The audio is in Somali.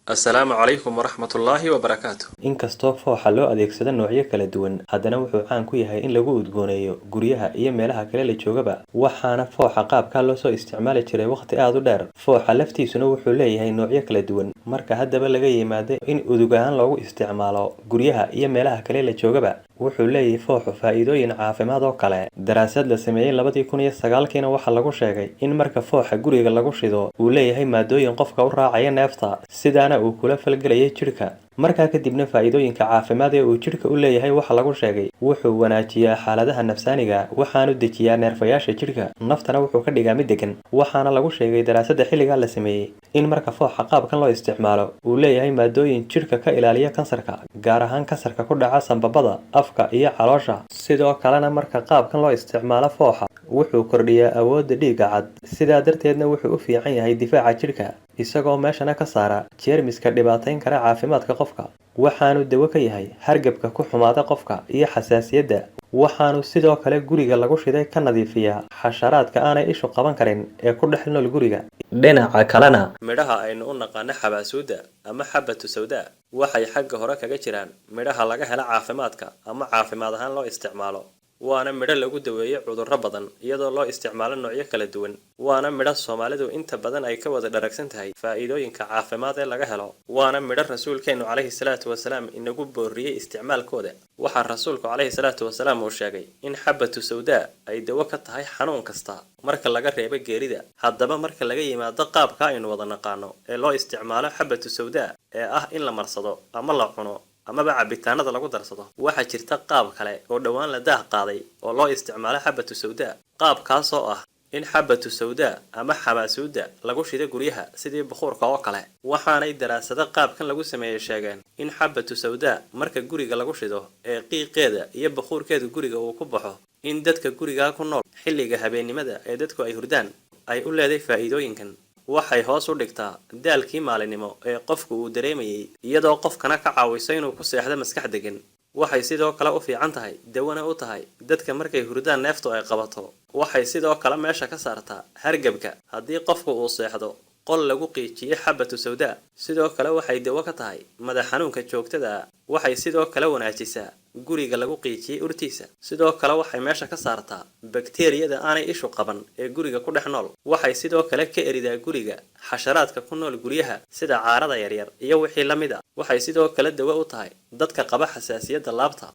السلام عليكم ورحمة الله وبركاته. Inkastoo fooxa loo adeegsado noocyo kala duwan, haddana wuxuu caan ku yahay in lagu udgooneeyo guryaha iyo meelaha kale la joogaba. Waxaana fooxa qaabka loo soo isticmaali jiray waqti aad u dheer. Fooxa laftiisuna wuxuu leeyahay noocyo kala duwan. Marka haddaba laga yimaado in udug ahaan loogu isticmaalo guryaha iyo meelaha kale la joogaba, wuxuu leeyahay fooxu faa'iidooyin caafimaad oo kale. Daraasad la sameeyay 2019 waxaa lagu sheegay in marka fooxa guriga lagu shido uu leeyahay maadooyin qofka u raacaya neefta, sidaana uu kula falgalayay jidhka. Markaa kadibna faa'iidooyinka caafimaad ee uu jidhka u leeyahay waxa lagu sheegay wuxuu wanaajiyaa xaaladaha nafsaaniga, waxaanu dejiyaa neerfayaasha jidhka, naftana wuxuu ka dhigaa mid degan. Waxaana lagu sheegay daraasadda xilligaa la sameeyay in marka fooxa qaabkan loo isticmaalo uu leeyahay maadooyin jidhka ka ilaaliya kansarka, gaar ahaan kansarka ku dhaca sanbabada, afka iyo caloosha. Sidoo kalena marka qaabkan loo isticmaalo fooxa wuxuu kordhiyaa awoodda dhiigga cad, sidaa darteedna wuxuu u fiican yahay difaaca jidhka, isagoo meeshana ka saara jeermiska dhibaatayn kara caafimaadka qofka. Waxaanu dawo ka yahay hargabka ku xumaada qofka iyo xasaasiyadda. Waxaanu sidoo kale guriga lagu shiday ka nadiifiyaa xasharaadka aanay ishu qaban karin ee ku dhex nool guriga. Dhinaca kalena, midhaha aynu u naqaano xabaasuuda ama xabatu sawda waxay xagga hore kaga jiraan midhaha laga helo caafimaadka ama caafimaad ahaan loo isticmaalo. waana midho lagu daweeyo cudurro badan iyadoo loo isticmaalo noocyo kala duwan. waana midho Soomaalidu inta badan ay ka wada dharagsan tahay faa'iidooyinka caafimaad ee laga helo. waana midho rasuulkeenu calayhi salaatu wasalaam inagu booriyay isticmaalkooda. waxaa rasuulku calayhi salaatu wasalaam uu sheegay in xabatu sawda ay dawo ka tahay xanuun kasta marka laga reebo geerida. haddaba marka laga yimaado qaabka aynu wada naqaano ee loo isticmaalo xabatu sawda ee ah in la marsado ama la cuno amaba cabitaanada lagu darsado, waxaa jirta qaab kale oo dhawaan la daah qaaday oo loo isticmaalo xabatu sawda. qaabkaas oo ah in xabatu sawda ama xabaasuuda lagu shido guryaha sidii bukhurka oo kale. waxaanay daraasado qaabkan lagu sameeyay sheegeen in xabatu sawda marka guriga lagu shido ee qiiqeeda iyo bukhurkeeda guriga uu ku baxo, in dadka guriga ku nool xilliga habeenimada ee dadku ay hurdaan ay u leedahay faa'iidooyinkan. waxay hoos u dhigtaa daalkii maalinimo ee qofku uu dareemayay, iyadoo qofkana ka caawisa inuu ku seexdo maskax degan. waxay sidoo kale u fiican tahay dawana u tahay dadka markay hurdaan neeftu ay qabato. waxay sidoo kale meesha ka saartaa hargabka haddii qofku uu seexdo qol lagu qiijiyay xabatu sawda. sidoo kale waxay dawo ka tahay madax xanuunka joogtada ah. waxay sidoo kale wanaajisaa guriga lagu qiijiyay urtiisa. sidoo kale waxay meesha ka saartaa bakteeriyada aanay ishu qaban ee guriga ku dhex nool. waxay sidoo kale ka eridaa guriga xasharaadka ku nool guryaha sida caarada yaryar iyo wixii la mid ah. waxay sidoo kale dawo u tahay dadka qaba xasaasiyadda laabta.